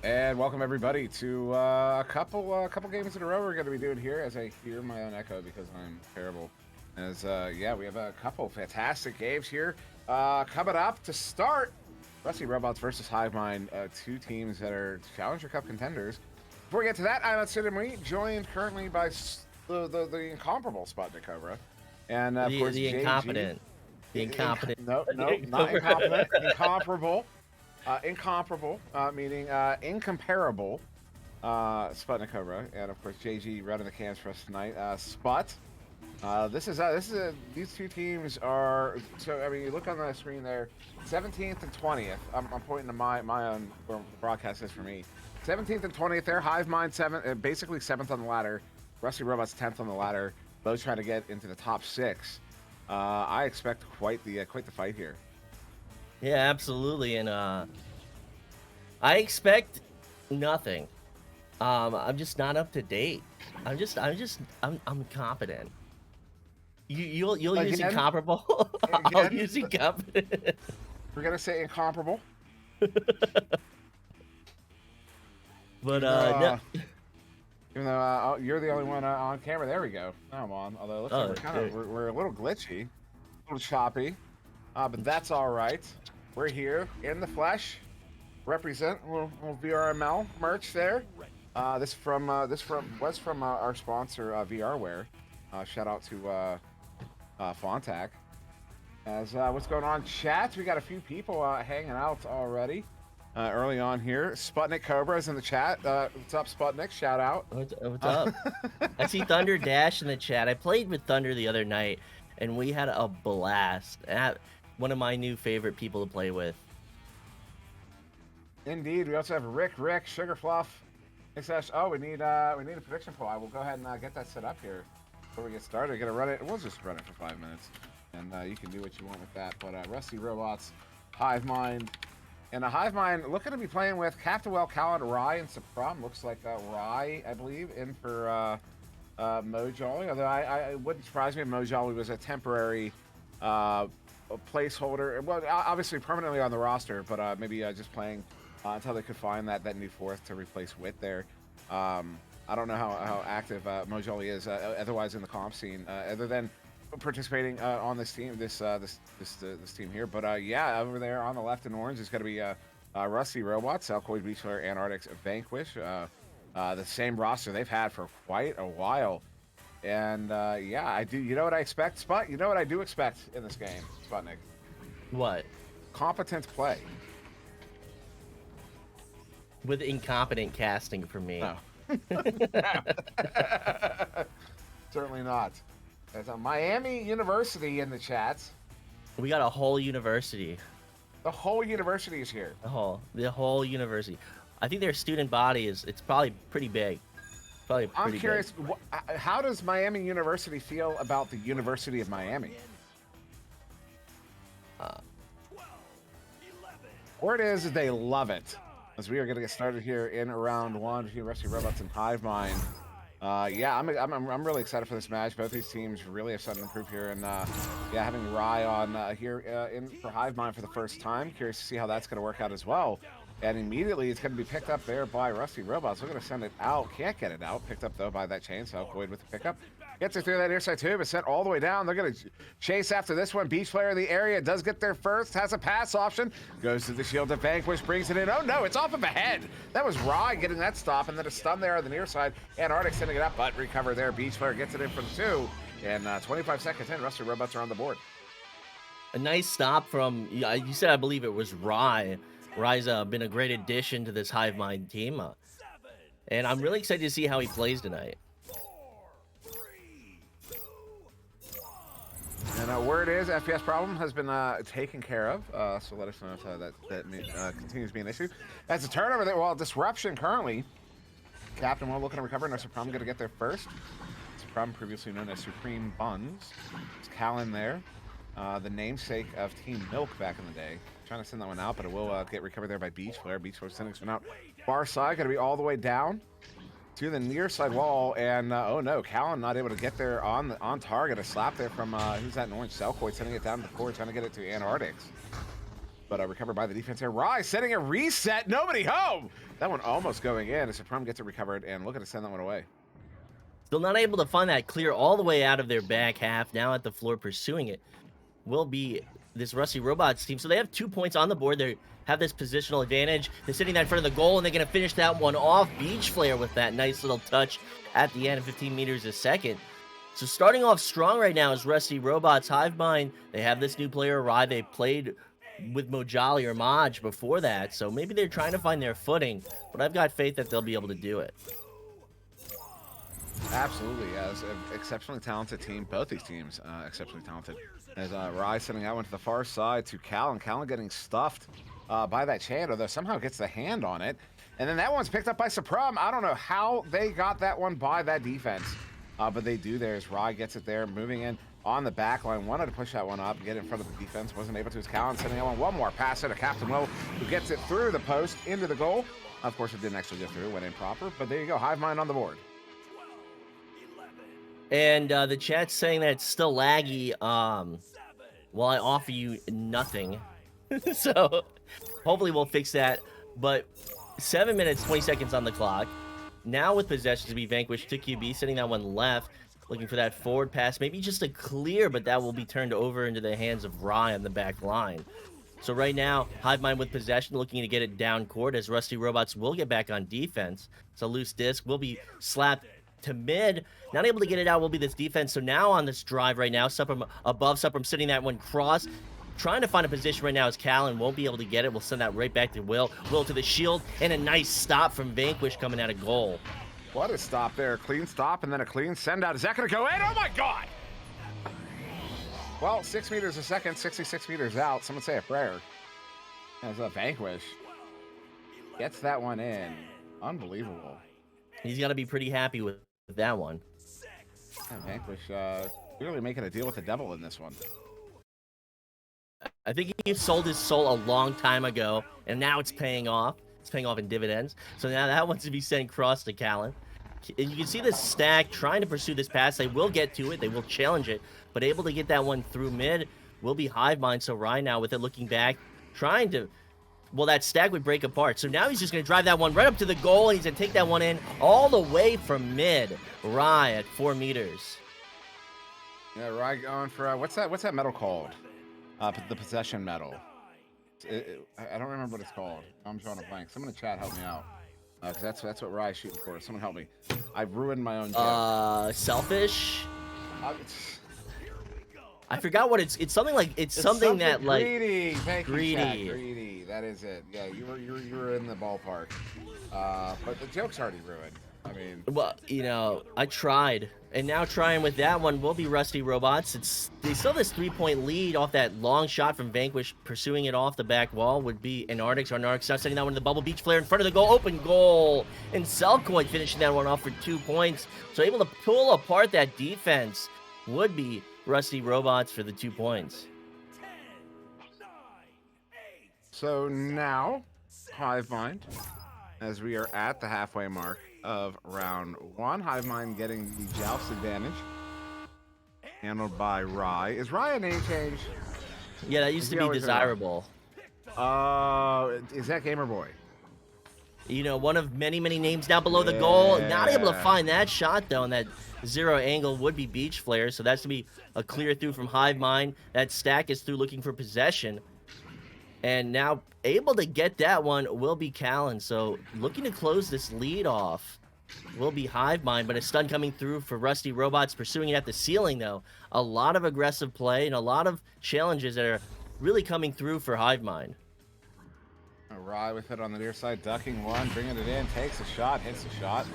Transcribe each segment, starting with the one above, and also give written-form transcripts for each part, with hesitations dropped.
And welcome everybody to a couple games in a row we're going to be doing here. As I hear my own echo because I'm terrible. As yeah, we have a couple fantastic games here coming up to start. Rusty Robots versus Hive Mind, two teams that are Challenger Cup contenders. Before we get to that, I'm SirDimwi, joined currently by the incomparable SputnikKobra, and of course the incompetent. The incompetent. No, not incompetent. Incomparable. Incomparable, meaning incomparable, SputnikKobra, and of course JG running the cams for us tonight. Sput. These two teams are, so I mean, you look on the screen there, 17th and 20th. I'm pointing to my own broadcast is for me. 17th and 20th there. Hive Mind basically 7th on the ladder. Rusty Robots 10th on the ladder. Both trying to get into the top 6. I expect quite the fight here. Yeah, absolutely, and I expect nothing. I'm just not up to date. I'm competent. You'll use incomparable. I'll use incompetent. We're gonna say incomparable. But no. Even though you're the only one on camera. There we go. Now I'm on. Although it looks like we're a little glitchy, a little choppy, but that's all right. We're here in the flesh. Represent little VRML merch there. This was from our sponsor VRware. Shout out to Fontac. As what's going on, chat? We got a few people hanging out already. Early on here, SputnikKobra is in the chat. What's up, Sputnik? Shout out. What's up? I see Thunder Dash in the chat. I played with Thunder the other night, and we had a blast. One of my new favorite people to play with. Indeed, we also have Rick, Sugarfluff. Oh, we need a prediction poll. I will go ahead and get that set up here before we get started. We're gonna run it. We'll just run it for 5 minutes, and you can do what you want with that. But Rusty Robots, Hive Mind, and a Hive Mind looking to be playing with Captain Well, Callan, Rye, and Supram. Looks like Rye, I believe, in for Mojolly. Although I wouldn't surprise me if Mojolly was a temporary placeholder. Well, obviously permanently on the roster, but maybe just playing. Until they could find that new fourth to replace Wit there. I don't know how active Mojolly is otherwise in the comp scene, other than participating on this team, this team here. But yeah, over there on the left in orange is going to be Rusty Robots, Alcoy Beachler, Antarctics, Vanquish. The same roster they've had for quite a while. And yeah, I do. You know what I expect, Sput? You know what I do expect in this game, Sputnik? What? Competent play. With incompetent casting for me. No. Certainly not. There's a Miami University in the chat. We got a whole university. The whole university is here. The whole university. I think their student body it's probably pretty big. I'm curious, how does Miami University feel about the University of Miami? Word is they love it. As we are going to get started here in round one between Rusty Robots and Hive Mind. Yeah, I'm really excited for this match. Both these teams really have something to prove here, and yeah, having Rye on here in for Hive Mind for the first time. Curious to see how that's going to work out as well. And immediately it's going to be picked up there by Rusty Robots. We're going to send it out. Can't get it out. Picked up though by that chainsaw. Void with the pickup. Gets it through that near side tube. It's sent all the way down. They're going to chase after this one. Beach player in the area does get there first. Has a pass option. Goes to the shield to Vanquish. Brings it in. Oh no, it's off of a head. That was Rye getting that stop. And then a stun there on the near side. Antarctic sending it up. But recover there. Beach player gets it in for the two. And 25 seconds in. Rusty Robots are on the board. A nice stop from, you said, I believe it was Rye. Rye's been a great addition to this Hive Mind team. And I'm really excited to see how he plays tonight. And word is FPS problem has been taken care of, so let us know if that continues to be an issue. That's a turnover there. Well, disruption currently. Captain Will looking to recover. No Supreme going to get there first. Supreme, previously known as Supreme Buns. It's Callan there, the namesake of Team Milk back in the day. Trying to send that one out, but it will get recovered there by Beach Flare. Beach Flare sending this one out. Far side, going to be all the way down to the near side wall, and oh no, Callan not able to get there on target. A slap there from who's that in orange? Selkoid sending it down to the core, trying to get it to Antarctics, but recovered by the defense here. Rye setting a reset, nobody home. That one almost going in. As Supreme gets it recovered, and looking to send that one away. Still not able to find that clear all the way out of their back half. Now at the floor pursuing it will be this Rusty Robots team. So they have 2 points on the board. They have this positional advantage. They're sitting in front of the goal, and they're going to finish that one off. Beach Flare with that nice little touch at the end of 15 meters a second. So starting off strong right now is Rusty Robots. Hive Mind, they have this new player, Rye. They played with Mojolly or Maj before that, so maybe they're trying to find their footing, but I've got faith that they'll be able to do it. Absolutely, as an exceptionally talented team. Both these teams exceptionally talented. As Rye sending that one to the far side to Callan. Callan getting stuffed by that chain, although somehow gets the hand on it. And then that one's picked up by Supreme. I don't know how they got that one by that defense, but they do there as Rye gets it there, moving in on the back line. Wanted to push that one up, get in front of the defense. Wasn't able to. As Callan sending that one more pass to Captain Will, who gets it through the post into the goal. Of course, it didn't actually go through, went in proper, but there you go. Hive Mind on the board. And the chat's saying that it's still laggy while I offer you nothing. So hopefully we'll fix that. But 7 minutes, 20 seconds on the clock. now with possession to be vanquished to QB, sending that one left, looking for that forward pass, maybe just a clear, but that will be turned over into the hands of Rye on the back line. So right now, Hivemind with possession, looking to get it down court as Rusty Robots will get back on defense. So loose disc will be slapped to mid. Not able to get it out will be this defense. So now on this drive right now, Supram above, Supram sitting that one cross. Trying to find a position right now as Callan won't be able to get it. We'll send that right back to Will. Will to the shield, and a nice stop from Vanquish coming out of goal. What a stop there. Clean stop and then a clean send out. Is that going to go in? Oh my God! Well, 6 meters a second, 66 meters out. Someone say a prayer. As a Vanquish gets that one in. Unbelievable. He's got to be pretty happy with that one. Yeah, Vanquish really making a deal with the devil in this one. I think he sold his soul a long time ago, and now it's paying off. It's paying off in dividends. So now that one's to be sent across to Callan. And you can see this stack trying to pursue this pass. They will get to it. They will challenge it. But able to get that one through mid will be Hivemind. So Ryan now with it looking back, trying to... Well, that stack would break apart. So now he's just going to drive that one right up to the goal, and he's going to take that one in all the way from mid. Rye at 4 meters. Yeah, Rye going for... what's that medal called? The possession medal. I don't remember what it's called. I'm drawing a blank. Someone in chat help me out. Because that's what Rye's shooting for. Someone help me. I've ruined my own joke. Selfish? I forgot what it's something like it's something that like greedy. Thank you, greedy. Chad. Greedy. That is it. Yeah, you were in the ballpark. But the joke's already ruined. I mean, well, you know, I tried, and now trying with that one will be Rusty Robots. They still have this 3-point lead off that long shot from Vanquish. Pursuing it off the back wall would be Antarctics. Antarctics now setting that one in the bubble. Beach flare in front of the goal. Open goal. And Selcoin finishing that one off for 2 points. So able to pull apart that defense would be Rusty Robots for the 2 points. So now, Hivemind, as we are at the halfway mark of round 1, Hivemind getting the Joust advantage. Handled by Rye. Is Rye a name change? Yeah, that used to be desirable. Is that Gamer Boy? You know, one of many, many names down below the goal. Not able to find that shot, though, and that zero angle would be Beach Flare. So that's to be a clear through from Hivemind. That stack is through looking for possession. And now able to get that one will be Callan. So looking to close this lead off will be Hivemind, but a stun coming through for Rusty Robots, pursuing it at the ceiling, though. A lot of aggressive play and a lot of challenges that are really coming through for Hivemind. Rye with it on the near side, ducking one, bringing it in, takes a shot, hits a shot.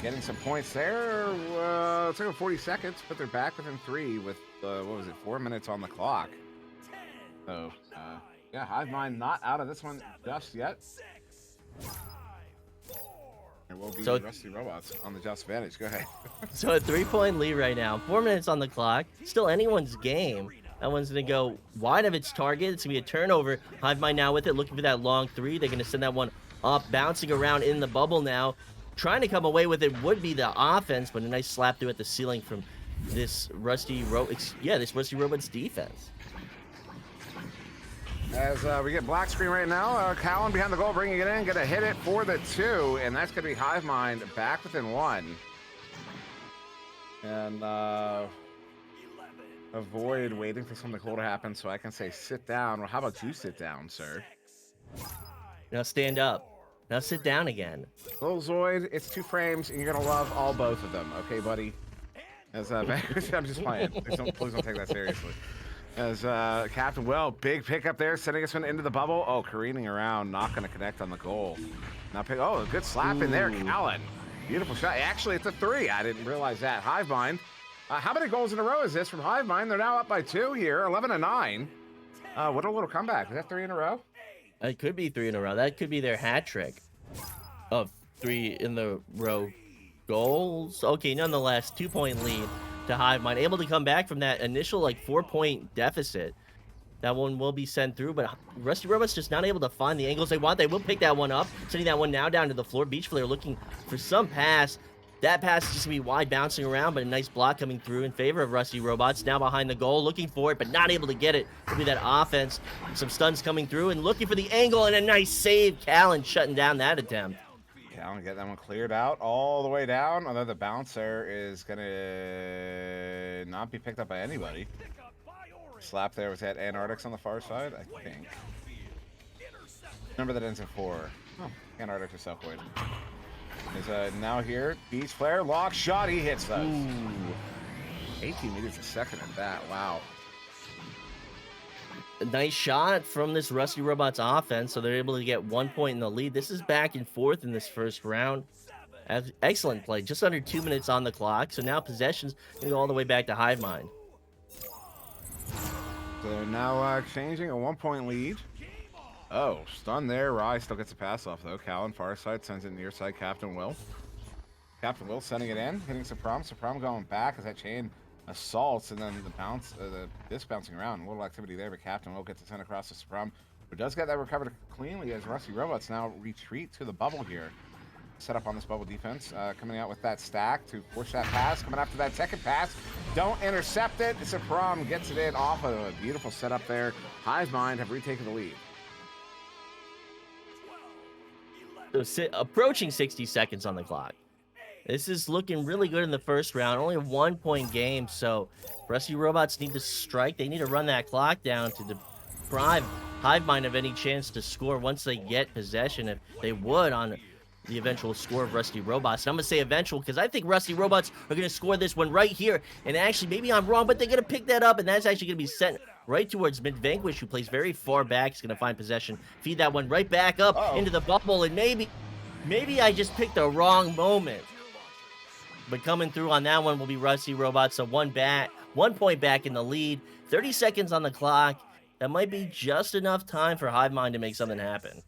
Getting some points there. It's like 40 seconds, but they're back within 3 with, 4 minutes on the clock. So, yeah, Hivemind not out of this one just yet. It will be Rusty Robots on the Just advantage. Go ahead. So a 3-point lead right now. 4 minutes on the clock. Still anyone's game. That one's going to go wide of its target. It's going to be a turnover. Hivemind now with it, looking for that long 3. They're going to send that one up, bouncing around in the bubble now. Trying to come away with it would be the offense, but a nice slap through at the ceiling from this Rusty Robots defense. As we get black screen right now, Callan behind the goal, bringing it in, gonna hit it for the 2, and that's gonna be Hivemind back within 1. And avoid waiting for something cool to happen, so I can say sit down. Well, how about you sit down, sir? Now stand up. Now sit down again. Little Zoid, it's 2 frames, and you're gonna love both of them, okay, buddy? As I'm just playing. Please don't take that seriously. As Captain Will, big pickup there, sending us one into the bubble. Oh, careening around, not going to connect on the goal. Oh, a good slap in there, Callan. Beautiful shot. Actually, it's a 3. I didn't realize that. Hivemind. How many goals in a row is this from Hivemind? They're now up by 2 here, 11-9. What a little comeback. Is that 3 in a row? It could be 3 in a row. That could be their hat trick of 3 in the row goals. Okay, nonetheless, 2-point lead to Hivemind, able to come back from that initial 4-point deficit. That one will be sent through, but Rusty Robots just not able to find the angles they want. They will pick that one up, sending that one now down to the floor. Beach Flare looking for some pass. That pass is just gonna be wide, bouncing around, but a nice block coming through in favor of Rusty Robots. Now behind the goal, looking for it, but not able to get it. It'll be that offense. Some stuns coming through and looking for the angle, and a nice save. Callan shutting down that attempt. down, get that one cleared out all the way down. Although the bounce there is gonna not be picked up by anybody. Slap there was at Antarctics on the far side, I think. Number that ends in 4. Oh, Antarctic or Southwood. Is now here. Beach flare, lock shot. He hits those. Ooh. 18 meters a second at that. Wow. A nice shot from this Rusty Robots offense, so they're able to get 1 point in the lead. This is back and forth in this first round. Excellent play. Just under 2 minutes on the clock. So now possessions can go all the way back to Hive Mind. So they're now exchanging a 1 point lead. Oh, stun there. Rye still gets a pass off, though. Callan, far side, sends it near side. Captain Will. Captain Will sending it in, hitting Supram. Supram going back as that chain assaults, and then the bounce, the disc bouncing around. A little activity there, but Captain Will gets it sent across to Supram, who does get that recovered cleanly as Rusty Robots now retreat to the bubble here. Set up on this bubble defense, coming out with that stack to force that pass. Coming after that second pass, don't intercept it. Supram gets it in off of a beautiful setup there. Hive Mind have retaken the lead. So approaching 60 seconds on the clock. This is looking really good in the first round. Only a 1 point game, so Rusty Robots need to strike. They need to run that clock down to deprive Hive Mind of any chance to score once they get possession, if they would, on the eventual score of Rusty Robots. And I'm going to say eventual because I think Rusty Robots are going to score this one right here. And actually, maybe I'm wrong, but they're going to pick that up, and that's actually going to be sent right towards Vanquish, who plays very far back. He's going to find possession, feed that one right back up into the bubble, and maybe I just picked the wrong moment. But coming through on that one will be Rusty Robots, so 1 point back in the lead. 30 seconds on the clock. That might be just enough time for Hive Mind to make something happen.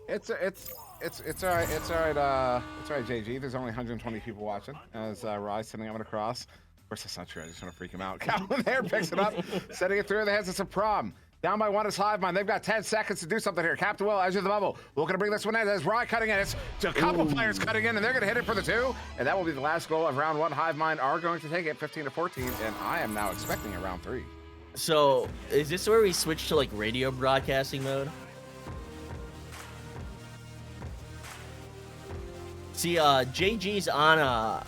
It's all right. It's all right. It's all right, JG. There's only 120 people watching as Rye sending that one across. Of course, that's not true. I just want to freak him out. Calvin there picks it up, setting it through the hands of Supram. Down by 1 is Hive Mind. They've got 10 seconds to do something here. Captain Will, edge of the bubble. Looking to bring this one in. There's Rye cutting in. It's a couple players cutting in, and they're going to hit it for the 2. And that will be the last goal of round 1. Hive Mind are going to take it 15-14, and I am now expecting a round 3. So, is this where we switch to, like, radio broadcasting mode? See, JG's on a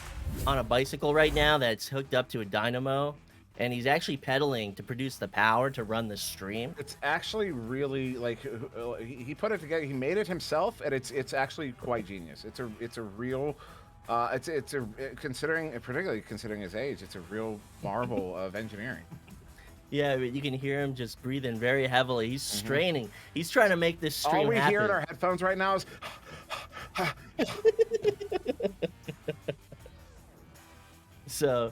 bicycle right now that's hooked up to a dynamo, and he's actually pedaling to produce the power to run the stream. It's actually really, like, he put it together. He made it himself, and it's actually quite genius. It's a real, particularly considering his age, it's a real marvel of engineering. Yeah, but you can hear him just breathing very heavily. He's straining. He's trying to make this stream All we happen. hear in our headphones right now is So,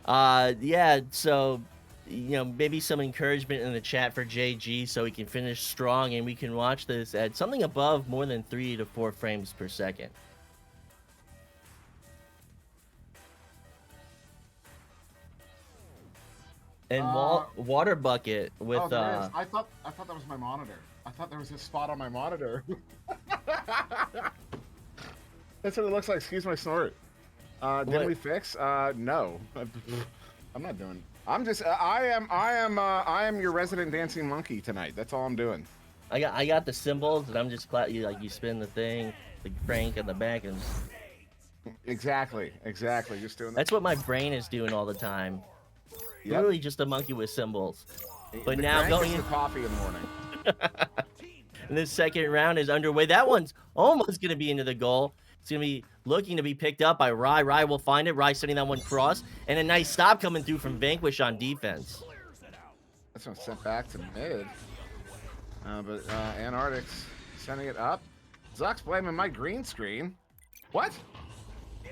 yeah, so, you know, maybe some encouragement in the chat for JG so he can finish strong, and we can watch this at something above more than 3 to 4 frames per second. And water bucket with I thought that was my monitor. I thought there was a spot on my monitor. That's what it looks like. Excuse my snort. Did we fix? No. I'm not doing. I'm just. I am your resident dancing monkey tonight. That's all I'm doing. I got the symbols, and I'm just glad you spin the thing, the crank in the back, and exactly. Just doing that. That's what my brain is doing all the time. Yep. Literally just a monkey with symbols. But the now going into coffee in the morning. And this second round is underway. That one's almost going to be into the goal. It's going to be looking to be picked up by Rye. Rye will find it. Rye sending that one cross. And a nice stop coming through from Vanquish on defense. That's one sent back to mid. But Antarctic's sending it up. Zuck's blaming my green screen. What?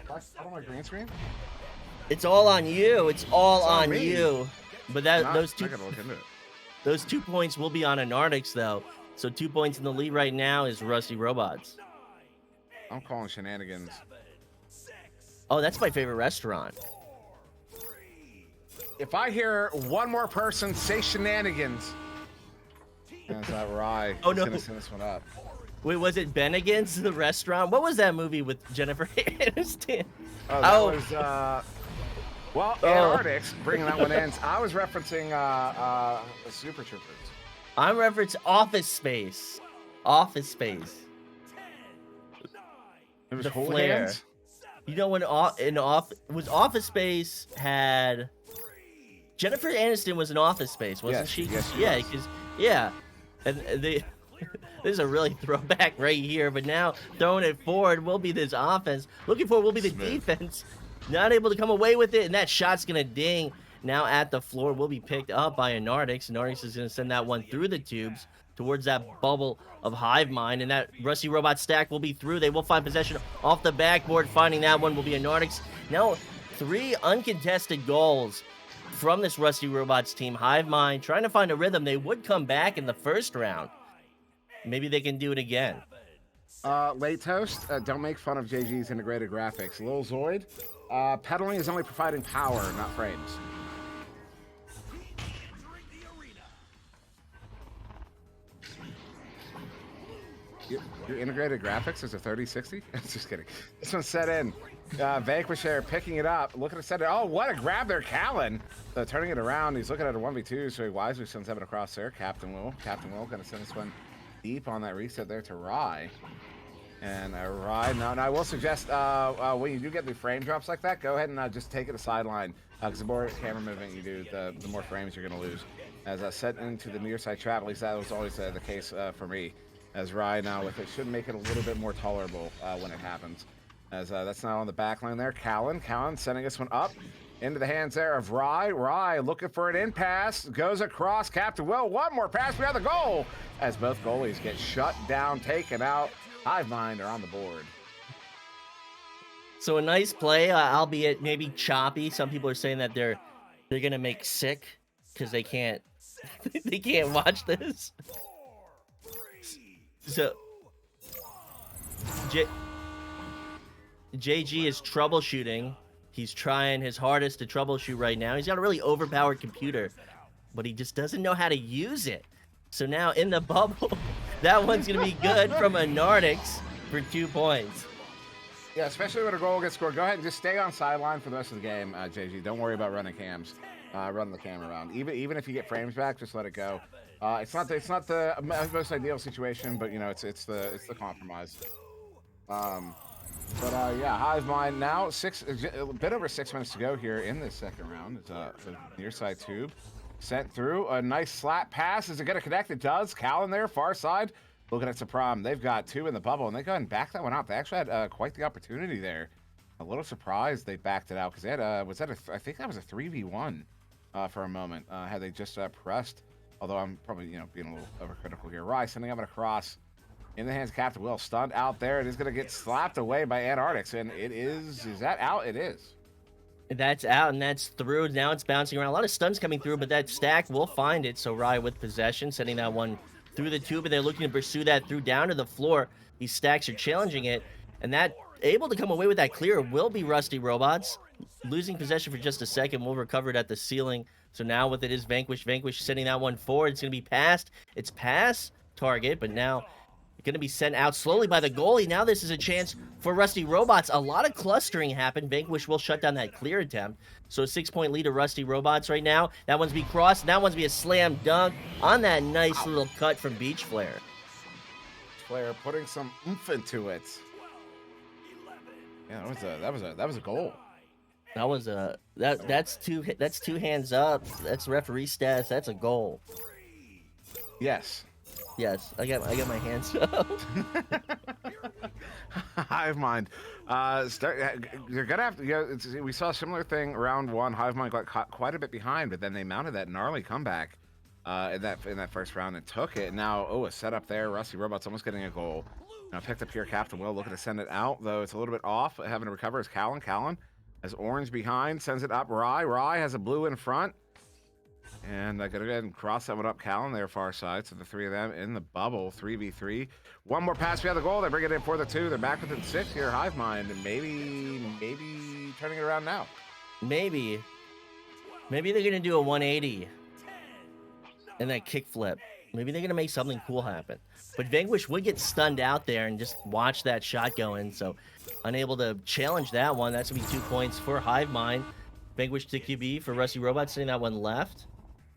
That's on my green screen? It's all on you. It's all on me. You. But those two I gotta look into it. Those 2 points will be on Antarctics, though. So 2 points in the lead right now is Rusty Robots. I'm calling shenanigans. Oh, that's my favorite restaurant. If I hear one more person say shenanigans, that's that Rye. Oh, no. Gonna send this one up. Wait, was it Bennigan's, the restaurant? What was that movie with Jennifer Aniston? Oh, that was well, Antarctics bringing that one in. I was referencing Super Troopers. I'm referencing Office Space. Office Space. It was The whole flare. hands? You know when Office Space had Jennifer Aniston was in Office Space, wasn't Yes, she? yes, she Yeah, was. because yeah, and they. This is a really throwback right here, but now throwing it forward will be this offense. Looking forward will be the Smooth. defense. Not able to come away with it, and that shot's gonna ding. Now at the floor will be picked up by Anardix. Anardix is gonna send that one through the tubes towards that bubble of hive mind, and that Rusty Robot stack will be through. They will find possession off the backboard. Finding that one will be Anardix. Now 3 uncontested goals from this Rusty Robots team. Hive mind trying to find a rhythm. They would come back in the first round. Maybe they can do it again. Late Toast, don't make fun of JG's integrated graphics. Lil Zoid, pedaling is only providing power, not frames. Your integrated graphics is a 3060? Just kidding. This one's set in. Vanquisher picking it up. Looking to set it. Oh, what a grab there, Callan. Turning it around. He's looking at a 1v2, so he wisely sends it across there. Captain Will going to send this one deep on that reset there to Rye. And Rye, now I will suggest when you do get the frame drops like that, go ahead and just take it to sideline. Because the more camera movement you do, the more frames you're going to lose. As I set into the near side trap, at least that was always the case for me. As Rye now with it should make it a little bit more tolerable when it happens. As that's now on the back line there. Callan sending this one up into the hands there of Rye. Rye looking for an in pass. Goes across. Captain Will. One more pass. We have the goal. As both goalies get shut down, taken out. Hive Mind are on the board. So a nice play, albeit maybe choppy. Some people are saying that they're gonna make sick because they can't they can't watch this. So JG is troubleshooting. He's trying his hardest to troubleshoot right now. He's got a really overpowered computer, but he just doesn't know how to use it. So now in the bubble, that one's going to be good from Anardix for 2 points. Yeah, especially when a goal gets scored. Go ahead and just stay on sideline for the rest of the game, JG. Don't worry about running cams. Run the camera around. Even if you get frames back, just let it go. It's not the most ideal situation, but you know it's the compromise. Yeah, Hive Mind now a bit over 6 minutes to go here in this second round. It's the near side tube sent through a nice slap pass. Is it going to connect? It does. Callan there, far side. Looking at Sapram, they've got 2 in the bubble, and they go ahead and back that one out. They actually had quite the opportunity there. A little surprised they backed it out because they had I think that was a 3v1 for a moment. Had they just pressed. Although I'm probably being a little overcritical here. Rye sending up an across in the hands of Captain Will. Stunned out there. It is going to get slapped away by Antarctics, and it is. Is that out? It is. That's out, and that's through. Now it's bouncing around. A lot of stuns coming through, but that stack will find it. So Rye with possession, sending that one through the tube, and they're looking to pursue that through down to the floor. These stacks are challenging it, and that able to come away with that clear will be Rusty Robots. Losing possession for just a second, will recover it at the ceiling. So now with it is Vanquish sending that one forward. It's going to be passed. It's pass target, but now going to be sent out slowly by the goalie. Now this is a chance for Rusty Robots. A lot of clustering happened. Vanquish will shut down that clear attempt. So a 6-point lead to Rusty Robots right now. That one's be crossed. That one's be a slam dunk on that nice little cut from Beach Flare. Flare putting some oomph into it. Yeah, that was a goal. That was a that's two hands up. That's referee status. That's a goal. Yes. Yes, I got my hands up. Hive Mind. You're gonna have to. We saw a similar thing round 1. Hive Mind got caught quite a bit behind, but then they mounted that gnarly comeback in that first round and took it. Now, a setup there. Rusty Robots almost getting a goal. Now picked up here. Captain Will looking to send it out, though it's a little bit off. Having to recover is Callan. Callan has orange behind, sends it up. Rye has a blue in front. And I gotta go ahead and cross that one up. Callan there, far side. So the 3 of them in the bubble, 3v3. One more pass behind the goal. They bring it in for the 2. They're back within 6 here. Hive Mind, and maybe turning it around now. Maybe they're gonna do a 180 and that kick flip. Maybe they're gonna make something cool happen. But Vanquish would get stunned out there and just watch that shot go in. So unable to challenge that one. That's gonna be 2 points for Hive Mind. Vanquish to QB for Rusty Robot, sending that one left.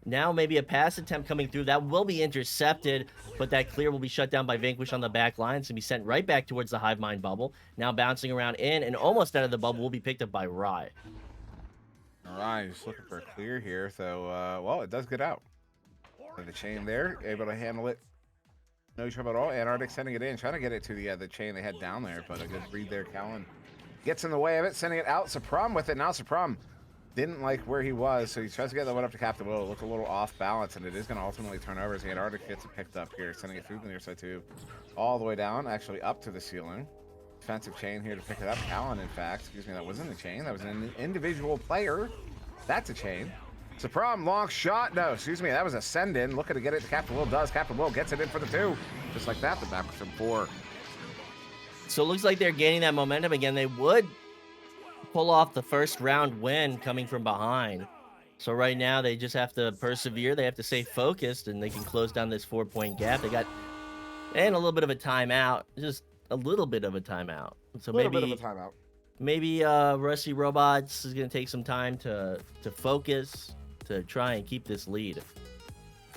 Now maybe a pass attempt coming through. That will be intercepted, but that clear will be shut down by Vanquish on the back line. It's going to be sent right back towards the hive mind bubble. Now bouncing around in and almost out of the bubble will be picked up by Rye. All right, just looking for a clear here. So, well, it does get out. So the chain there, able to handle it. No trouble at all. Antarctic sending it in, trying to get it to the chain they had down there, but a good read there. Callan gets in the way of it, sending it out. Sapram with it. Now Sapram didn't like where he was, so he tries to get that one up to Captain Will. It looked a little off balance, and it is going to ultimately turn over as Antarctic gets it picked up here, sending it through the near side too. All the way down, actually up to the ceiling. Defensive chain here to pick it up. Callan, in fact, excuse me, that wasn't a chain. That was an individual player. That's a chain. Sapram, long shot. No, excuse me, that was a send in. Looking to get it to Captain Will. Does. Captain Will gets it in for the 2. Just like that, the back with some 4. So it looks like they're gaining that momentum again. They would pull off the first round win coming from behind. So right now they just have to persevere. They have to stay focused, and they can close down this 4-point gap. They got and a little bit of a timeout, just a little bit of a timeout. So a little bit of a timeout. Maybe Rusty Robots is going to take some time to focus, to try and keep this lead.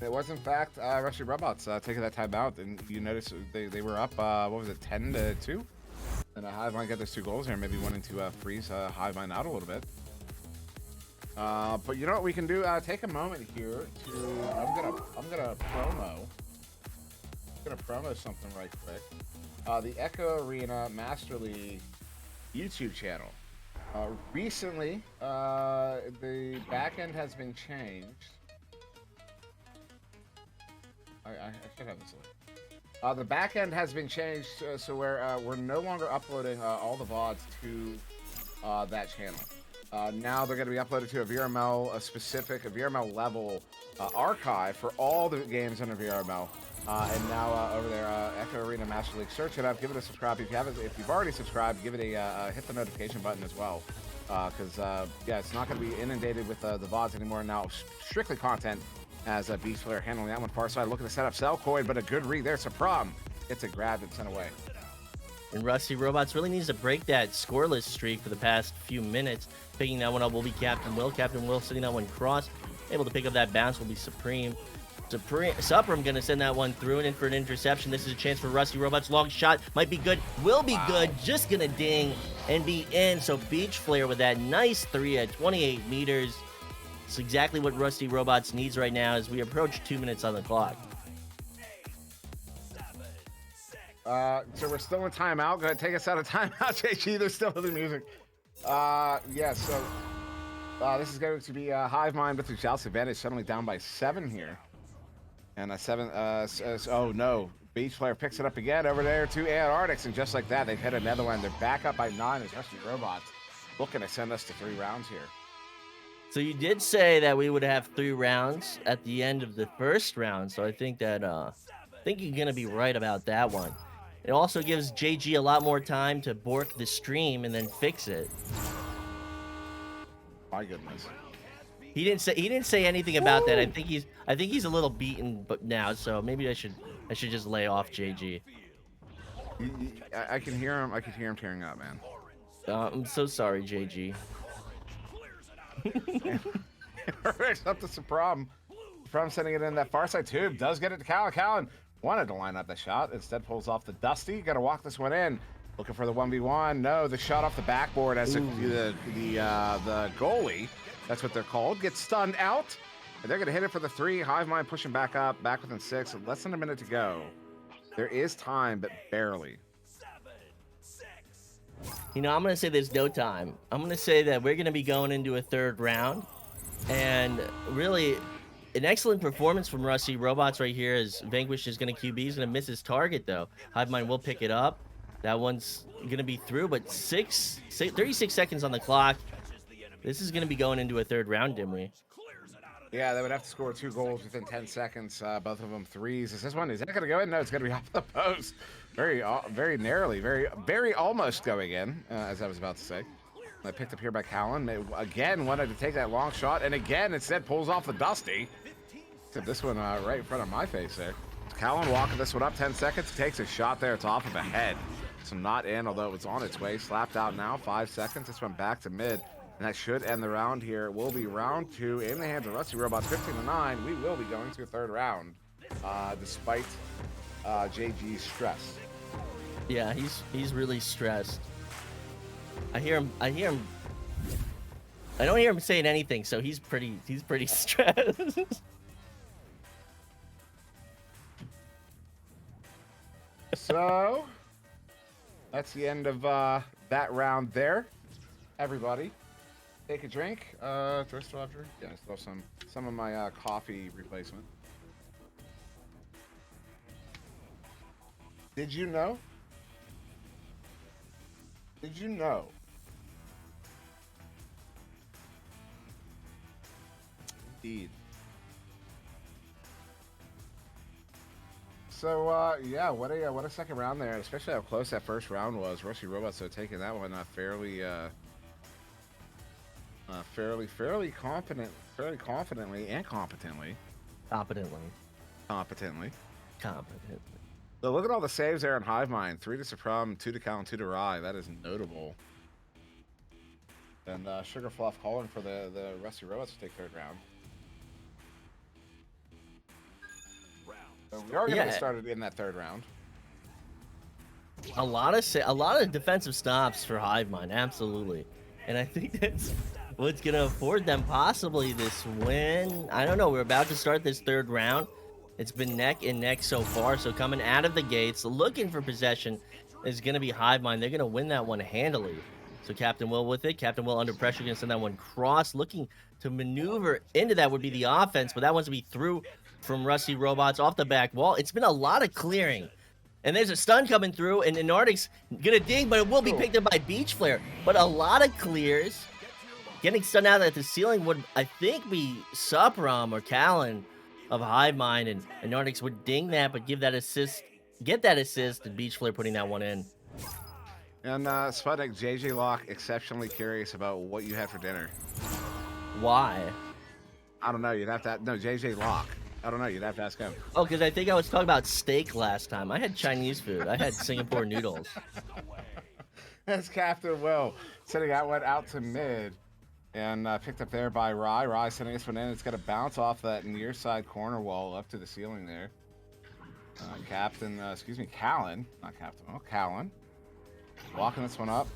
It was, in fact, Rusty Robots taking that timeout, and you notice they were up, what was it, 10-2? And Hive Mind got those 2 goals here, maybe wanting to freeze Hive Mind out a little bit. But you know what we can do? Take a moment here to I'm gonna promo something right quick. The Echo Arena Master League YouTube channel. Recently, the back end has been changed. I should have this link. The back end has been changed so we're no longer uploading all the VODs to that channel. Now they're going to be uploaded to a VRML, a VRML level archive for all the games under VRML. And now over there, Echo Arena Master League, search it up, give it a subscribe. If you've already subscribed, give it a hit the notification button as well. Because yeah, it's not going to be inundated with the VODs anymore. Now strictly content as a Beach Player handling that one far side. Looking to set up Cellcoid, but a good read there. Sapram gets it grabbed and sent away. And Rusty Robots really needs to break that scoreless streak for the past few minutes. Picking that one up will be Captain Will. Captain Will sitting that one cross. Able to pick up that bounce will be Supreme. Supram going to send that one through and in for an interception. This is a chance for Rusty Robots. Long shot. Might be good. Will be good. Just going to ding and be in. So Beach Flare with that nice 3 at 28 meters. It's exactly what Rusty Robots needs right now as we approach 2 minutes on the clock. So we're still in timeout. Go ahead, take us out of timeout, JG. There's still other music. Yeah, so this is going to be Hive Mind with the Shouts advantage, suddenly down by 7 here. And a 7, oh no, Beach Flare picks it up again over there to Antarctics, and just like that, they've hit another one. They're back up by 9 as Rusty Robots looking to send us to 3 rounds here. So you did say that we would have 3 rounds at the end of the first round, so I think that I think you're gonna be right about that one. It also gives JG a lot more time to bork the stream and then fix it. My goodness. He didn't say anything about that. I think he's a little beaten but now, so maybe I should just lay off JG. I can hear him. I can hear him tearing up, man. I'm so sorry, JG. It's up to Sapram. Sapram sending it in that far side tube. Does get it to Callan. Callan wanted to line up the shot. Instead pulls off the Dusty. Got to walk this one in. Looking for the 1v1. No, the shot off the backboard as the goalie, that's what they're called, gets stunned out. And they're going to hit it for the 3. Hive Mind pushing back up, back within 6. Less than a minute to go. There is time, but barely. You know, I'm going to say there's no time. I'm going to say that we're going to be going into a 3rd round. And really, an excellent performance from Rusty Robots right here as Vanquish is going to QB. He's going to miss his target, though. Hive Mind will pick it up. That one's going to be through, but 36 seconds on the clock. This is going to be going into a 3rd round, Dimwi. Yeah, they would have to score 2 goals within 10 seconds. Both of them 3s. Is this one? Is that going to go in? No, it's going to be off the post. Very narrowly. Very almost going in, as I was about to say. I picked up here by Callan. Again, wanted to take that long shot, and again, instead pulls off the Dusty. Except this one right in front of my face there. Callan walking this one up 10 seconds. Takes a shot there. It's off of the head. So not in, although it's on its way. Slapped out now. 5 seconds. This one back to mid. And that should end the round here. It will be round 2 in the hands of Rusty Robots, 15-9. We will be going to a third round, despite JG's stress. Yeah, he's really stressed. I hear him. I don't hear him saying anything, so he's pretty stressed. So that's the end of that round there. Everybody, take a drink. Do I still have drink? Yeah, I still have some of my coffee replacement. Did you know? Did you know? Indeed. So yeah, what a second round there, especially how close that first round was. Rusty Robots so taking that one fairly confidently and competently. Competently. So look at all the saves there on Hive Mind. 3 to Suprum, 2 to Cal, and 2 to Rye. That is notable. And Sugar Fluff calling for the Rusty Robots to take third round. So we are going to get started in that third round. A lot of defensive stops for Hive Mind, absolutely. And I think that's what's going to afford them possibly this win. I don't know. We're about to start this third round. It's been neck and neck so far. So coming out of the gates, looking for possession is going to be Hive Mind. They're going to win that one handily. So Captain Will with it. Captain Will under pressure, going to send that one cross. Looking to maneuver into that would be the offense, but that one's going to be through from Rusty Robots off the back wall. It's been a lot of clearing. And there's a stun coming through, and Nardic's gonna ding, but it will be picked up by Beach Flare. But a lot of clears. Getting stunned out at the ceiling would, I think, be Suprum or Callan of Hive Mind, and Nardic's would ding that, but get that assist, and Beach Flare putting that one in. And Sputnik, JJ Locke, exceptionally curious about what you had for dinner. Why? I don't know. You'd have to. No, JJ Locke. I don't know. You'd have to ask him. Oh, because I think I was talking about steak last time. I had Chinese food. I had Singapore noodles. That's Captain Will sending that one out to mid. And picked up there by Rye. Rye sending this one in. It's got to bounce off that near side corner wall up to the ceiling there. Callan. Not Captain Will. Callan. Walking this one up.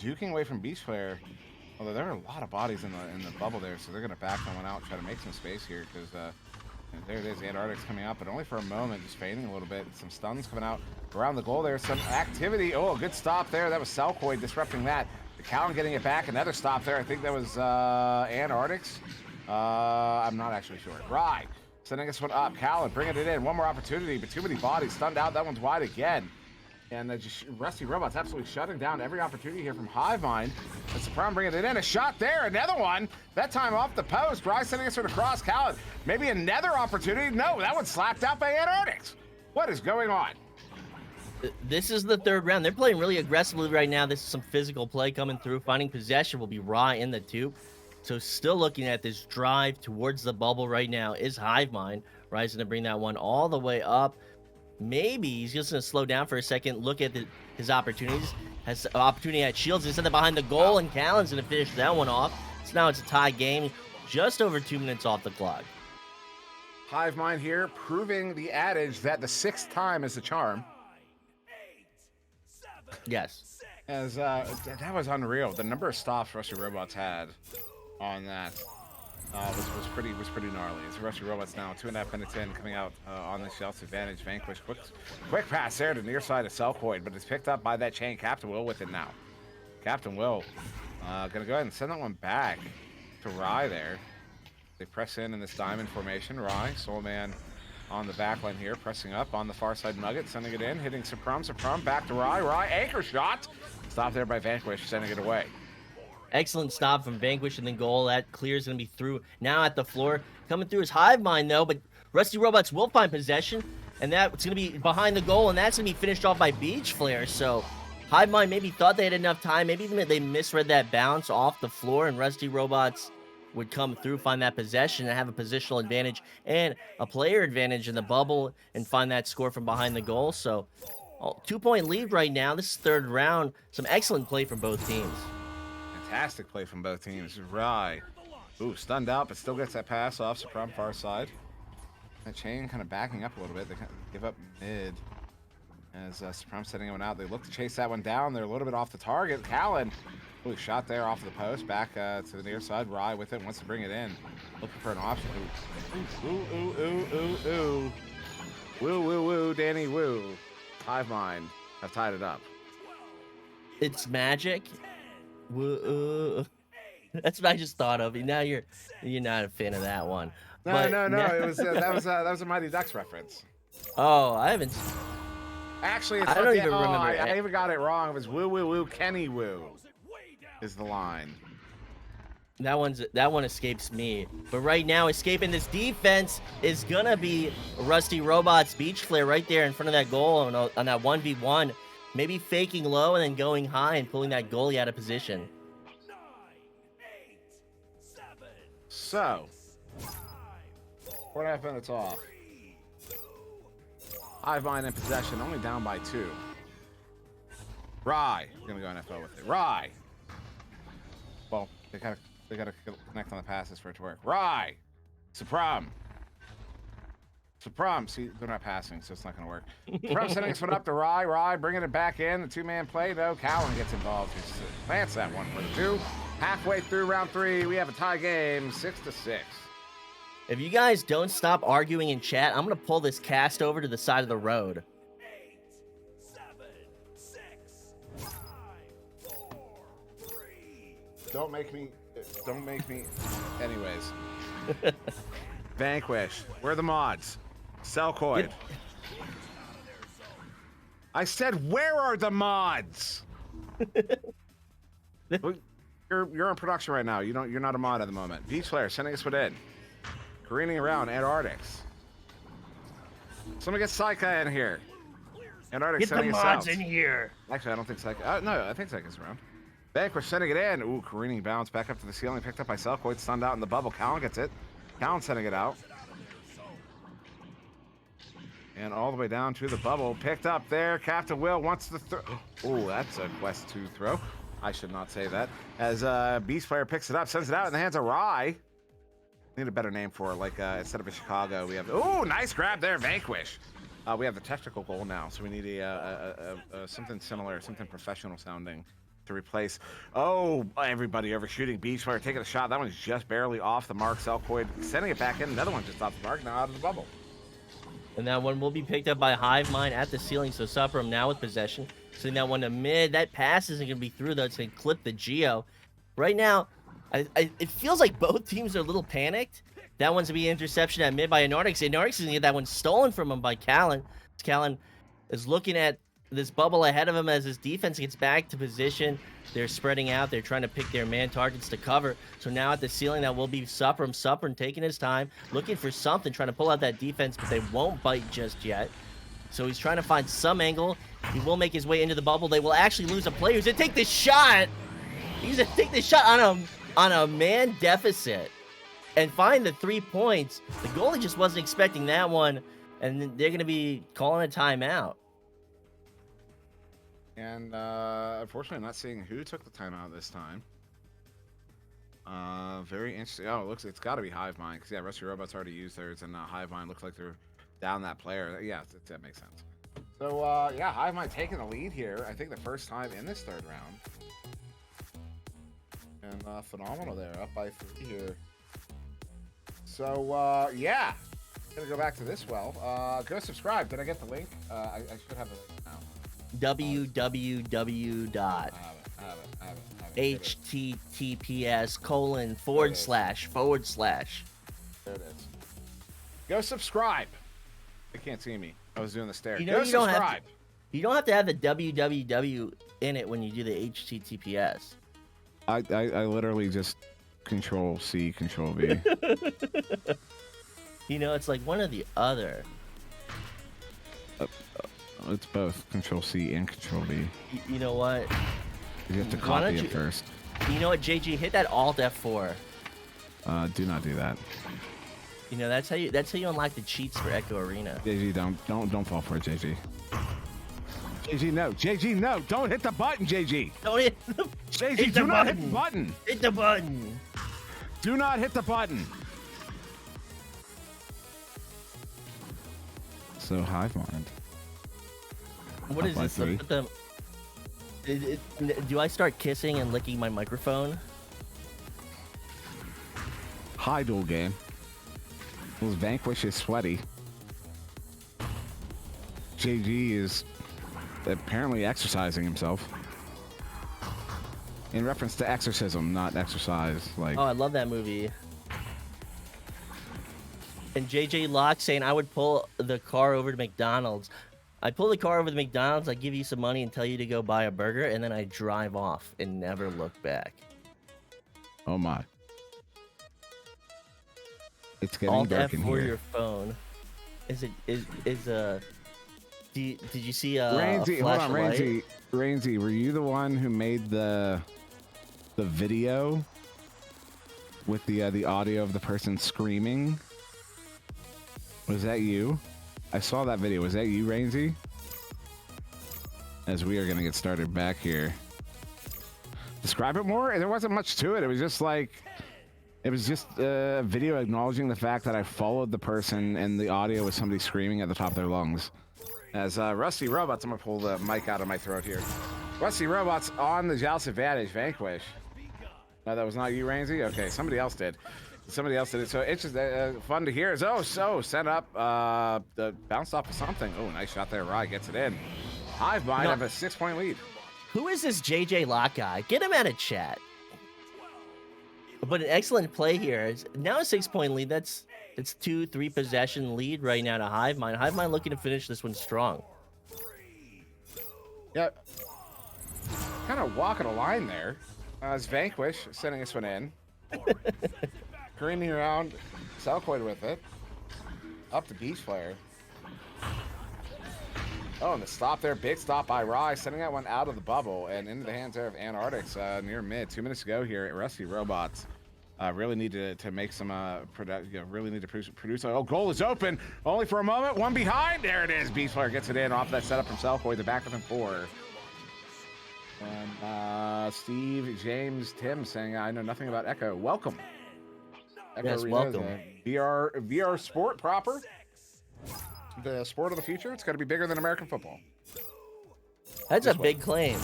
Juking away from Beach Flare. Although there are a lot of bodies in the bubble there, so they're going to back that one out and try to make some space here because there it is. The Antarctic's coming out, but only for a moment, just fading a little bit. Some stuns coming out around the goal there. Some activity. Oh, a good stop there. That was Selkoid disrupting that. The Callan getting it back. Another stop there. I think that was Antarctic's. I'm not actually sure. Right. Sending this one up. Callan bringing it in. One more opportunity, but too many bodies. Stunned out. That one's wide again. And just Rusty Robots absolutely shutting down every opportunity here from Hive Mind. That's the problem, bringing it in. A shot there, another one. That time off the post. Rye sending us across Callan. Maybe another opportunity. No, that one's slapped out by Antarctics. What is going on? This is the third round. They're playing really aggressively right now. This is some physical play coming through. Finding possession will be Rye in the tube. So still looking at this drive towards the bubble right now is Hive Mind. Rye's going to bring that one all the way up. Maybe he's just going to slow down for a second, look at his opportunities. Has an opportunity at Shields instead of behind the goal, and Callan's going to finish that one off. So now it's a tie game, just over 2 minutes off the clock. Hive Mind here, proving the adage that the 6th time is the charm. Yes. As that was unreal. The number of stops Rusty Robots had on that was pretty gnarly. It's Rusty Robots now 2.5 minutes in, coming out on the shelf's advantage. Vanquish quick pass there to near side of Selkoid, but it's picked up by that chain. Captain Will with it now. Captain Will gonna go ahead and send that one back to Rye there. They press in this diamond formation. Rye, Soulman on the back line here, pressing up on the far side. Nugget sending it in, hitting Suprum back to Rye. Rye anchor shot, stopped there by Vanquish, sending it away. Excellent stop from Vanquish and then goal. That clear is going to be through now at the floor. Coming through his Hive Mind, though, but Rusty Robots will find possession, and that's going to be behind the goal, and that's going to be finished off by Beach Flare. So Hive Mind maybe thought they had enough time. Maybe they misread that bounce off the floor, and Rusty Robots would come through, find that possession, and have a positional advantage and a player advantage in the bubble and find that score from behind the goal. So 2-point lead right now. This is third round. Some excellent play from both teams. fantastic play from both teams. Right. Ooh, stunned out, but still gets that pass off. Supram far side. That chain kind of backing up a little bit. They kind of give up mid. As Supram setting one out. They look to chase that one down. They're a little bit off the target. Callan. Ooh, shot there off of the post. Back to the near side. Rye with it. Wants to bring it in. Looking for an option. Ooh, ooh, ooh, ooh, ooh, ooh. Woo, woo, woo, Danny, woo. Hive Mind have tied it up. It's magic. Woo. That's what I just thought of. Now you're not a fan of that one. No. It was that was a Mighty Ducks reference. Oh, I haven't. Actually, it's I not don't the, even remember. I even got it wrong. It was woo, woo, woo, Kenny, woo. Is the line. That one escapes me. But right now, escaping this defense is gonna be Rusty Robot's beach flare right there in front of that goal on that 1v1. Maybe faking low and then going high and pulling that goalie out of position. So, 4.5 minutes off. Hive Mind in possession, only down by 2. Rye, gonna go NFL with it. Rye. Well, they gotta connect on the passes for it to work. Rye. Supram. See, they're not passing, so it's not gonna work. Supram sending this one up to Rye. Rye bringing it back in. The 2-man play, though. Callan gets involved. He plants that one for the 2. Halfway through round 3, we have a tie game, 6-6. If you guys don't stop arguing in chat, I'm gonna pull this cast over to the side of the road. 8, 7, 6, 5, 4, 3. Don't make me. Anyways. Vanquish. Where are the mods? Selcoid. I said, where are the mods? You're in production right now. You're not a mod at the moment. Beach Flare sending us one in. Careening around Antarctics. Somebody get Psycha in here. Antarctics Get the sending us mods out. in here. Actually, I don't think Psycha. No, I think Psycha's around. Vanquish sending it in. Ooh, careening bounce back up to the ceiling. Picked up by Selcoid. Stunned out in the bubble. Callan gets it. Callan sending it out. And all the way down to the bubble. Picked up there. Captain Will wants to throw. Ooh, that's a Quest 2 throw. I should not say that. As Beast Player picks it up, sends it out in the hands of Rye. Need a better name for it. Like instead of a Chicago, we have. Ooh, nice grab there, Vanquish. We have the technical goal now, so we need a something similar, something professional sounding to replace. Oh, everybody overshooting. Beach Player taking a shot. That one's just barely off the mark. Selcoid sending it back in. Another one just off the mark. Now out of the bubble. And that one will be picked up by Hive Mind at the ceiling. So Supram now with possession. Sending that one to mid. That pass isn't going to be through, though. It's going to clip the Geo. Right now, it feels like both teams are a little panicked. That one's going to be an interception at mid by Antarctics. Antarctics is going to get that one stolen from him by Callan. Callan is looking at this bubble ahead of him as his defense gets back to position. They're spreading out. They're trying to pick their man targets to cover. So now at the ceiling, that will be Supram. Supram taking his time, looking for something, trying to pull out that defense, but they won't bite just yet. So he's trying to find some angle. He will make his way into the bubble. They will actually lose a player. He's going to take this shot. He's going to take this shot on a man deficit and find the 3 points. The goalie just wasn't expecting that one, and they're going to be calling a timeout. And unfortunately, I'm not seeing who took the timeout this time. Very interesting. Oh, it's got to be Hive Mind because yeah, Rusty Robot's already used theirs, and Hive Mind looks like they're down that player. Yeah, that makes sense. So yeah, Hive Mind taking the lead here. I think the first time in this third round. And phenomenal there, up by 3 here. So yeah, gonna go back to this. Well, go subscribe. Did I get the link? I should have the link now. www. I have it. https:// There it is. Go subscribe. They can't see me. I was doing the stare. You know, Go you don't subscribe. You don't have to have the www in it when you do the https. I literally just Control C, Control V. You know, it's like one or the other. It's both Control C and Control V. You know what? You have to Why copy don't it first. You know what, JG? Hit that Alt F4. Do not do that. You know, that's how you unlock the cheats for Echo Arena. JG, don't fall for it, JG. JG, no. JG, no. Don't hit the button, JG. Don't hit the, JG, hit do the not button. hit the button. Hit the button. Do not hit the button. So hive mind. What is by this? three. Do I start kissing and licking my microphone? High duel game. Well, Vanquish is sweaty. JG is apparently exercising himself. In reference to exorcism, not exercise. Like, Oh, I love that movie. And JJ Locke saying I would pull the car over to McDonald's. I pull the car over to McDonald's, I give you some money and tell you to go buy a burger, and then I drive off and never look back. oh my. It's getting Alt dark F in for here. your phone. Did you see a Rainsy, hold on, flashlight? Rainsy, were you the one who made the video with the audio of the person screaming? Was that you? I saw that video. Was that you, Rainsy? As we are gonna get started back here. Describe it more? There wasn't much to it. It was just like, it was just a video acknowledging the fact that I followed the person and the audio was somebody screaming at the top of their lungs. As Rusty Robots, I'm gonna pull the mic out of my throat here. Rusty Robots on the Joust advantage, Vanquish. No, that was not you, Rainsy? Okay, somebody else did. Somebody else did it. So it's just fun to hear. Set up, bounced off of something. Oh, nice shot there. Rye gets it in. Hive Mind have a 6-point lead. Who is this JJ Locke guy? Get him out of chat. But an excellent play here. It's now a 6-point lead. It's 2-3 possession lead right now to Hive Mind. Hive Mind looking to finish this one strong. Yeah. Kind of walking a line there. As Vanquish sending this one in. Careening around. Selkoid with it. Up to Beach Player. Oh, and the stop there. Big stop by Rye. Sending that one out of the bubble and into the hands there of Antarctics near mid. 2 minutes to go here at Rusty Robots. Really need to make some really need to produce. Oh, goal is open. Only for a moment. One behind. There it is. Beach Player gets it in off that setup from Selkoid. They're back within 4. And Steve, James, Tim saying, I know nothing about Echo. Welcome. Echo Yes, Arena welcome. is a VR sport proper. The sport of the future. It's got to be bigger than American football. That's This a one. big claim.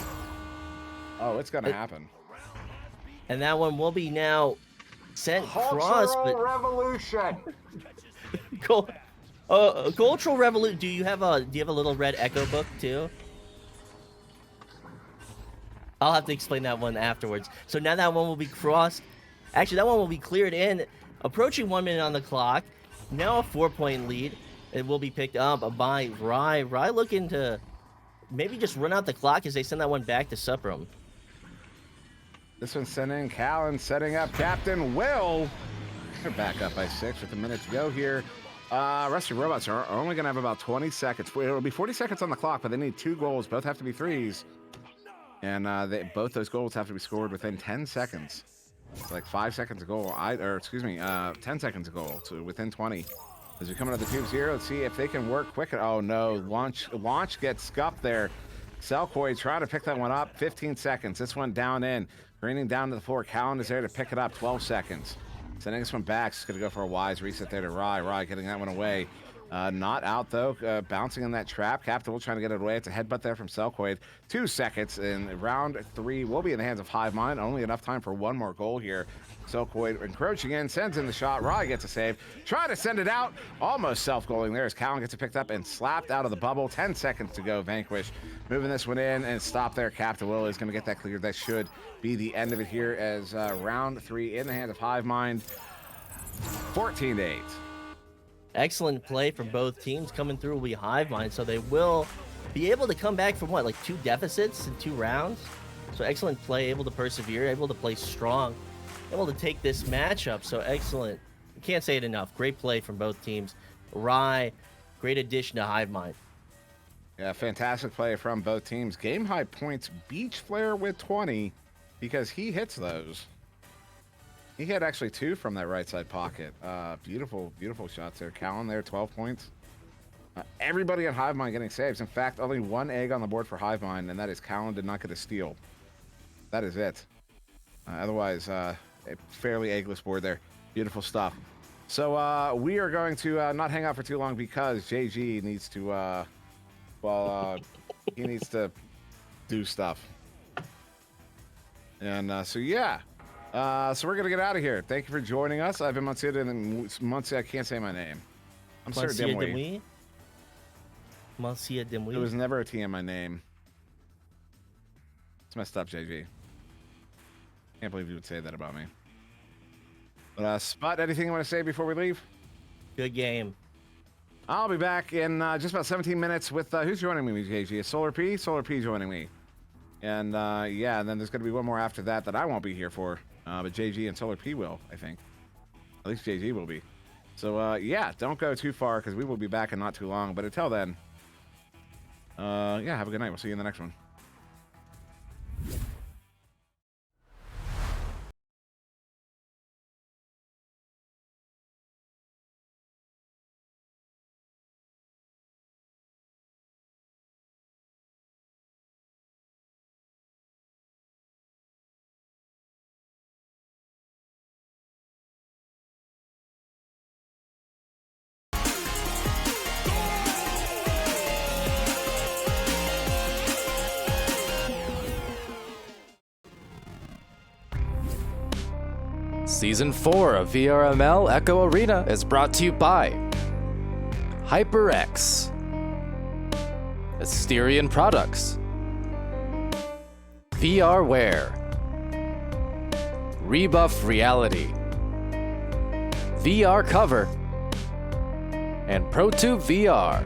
Oh, it's going to happen. And that one will be now sent cross. But revolution. Cultural Revolution. Do you have a little red Echo book too? I'll have to explain that one afterwards. So now that one will be crossed. Actually, that one will be cleared in. Approaching 1 minute on the clock. Now a 4-point lead. It will be picked up by Rye. Rye looking to maybe just run out the clock as they send that one back to Suprum. This one's sending Callan, setting up Captain Will. They're back up by 6 with a minute to go here. Rusty Robots are only going to have about 20 seconds. It'll be 40 seconds on the clock, but they need 2 goals. Both have to be threes. And both those goals have to be scored within 10 seconds. Like 5 seconds a goal, 10 seconds a goal, so within 20. As we come into the tubes here, let's see if they can work quick. Oh no, launch gets scuffed there. Selkoid trying to pick that one up, 15 seconds. This one down in, greening down to the floor. Callan is there to pick it up, 12 seconds. Sending this one back, just gonna go for a wise reset there to Rye. Rye getting that one away. Not out though, bouncing in that trap. Captain will trying to get it away. It's a headbutt there from Selkoid. 2 seconds in round 3 will be in the hands of Hive Mind. Only enough time for one more goal here. Selkoid encroaching in, sends in the shot. Rye gets a save. Try to send it out. Almost self-goaling there as Callan gets it picked up and slapped out of the bubble. 10 seconds to go. Vanquish moving this one in and stop there. Captain Will is going to get that cleared. That should be the end of it here as round 3 in the hands of Hive Mind. 14-8. Excellent play from both teams. Coming through will be Hive Mind, so they will be able to come back from what, like 2 deficits in 2 rounds? So excellent play, able to persevere, able to play strong, able to take this matchup. So excellent. Can't say it enough. Great play from both teams. Rye, great addition to Hive Mind. Yeah, fantastic play from both teams. Game high points, Beach Flare with 20 because he hits those. He hit actually 2 from that right side pocket. Beautiful, beautiful shots there. Callan there, 12 points. Everybody at Hive Mind getting saves. In fact, only one egg on the board for Hive Mind, and that is Callan did not get a steal. That is it. Otherwise, a fairly eggless board there. Beautiful stuff. So we are going to not hang out for too long because JG needs to, he needs to do stuff. And so, yeah. So we're going to get out of here. Thank you for joining us. I've been Monsieur, I can't say my name. I'm SirDimwi. Monsieur Dimwi. There was never a T in my name. It's messed up, JG. Can't believe you would say that about me. But Spot, anything you want to say before we leave? Good game. I'll be back in just about 17 minutes with who's joining me, JG? Is Solar P? Solar P joining me. And yeah, and then there's going to be one more after that I won't be here for. But JG and Solar P will, I think. At least JG will be. So yeah, don't go too far because we will be back in not too long. But until then, yeah, have a good night. We'll see you in the next one. Season 4 of VRML Echo Arena is brought to you by HyperX, Asterion Products, VRware, Rebuff Reality, VR Cover, and ProTube VR.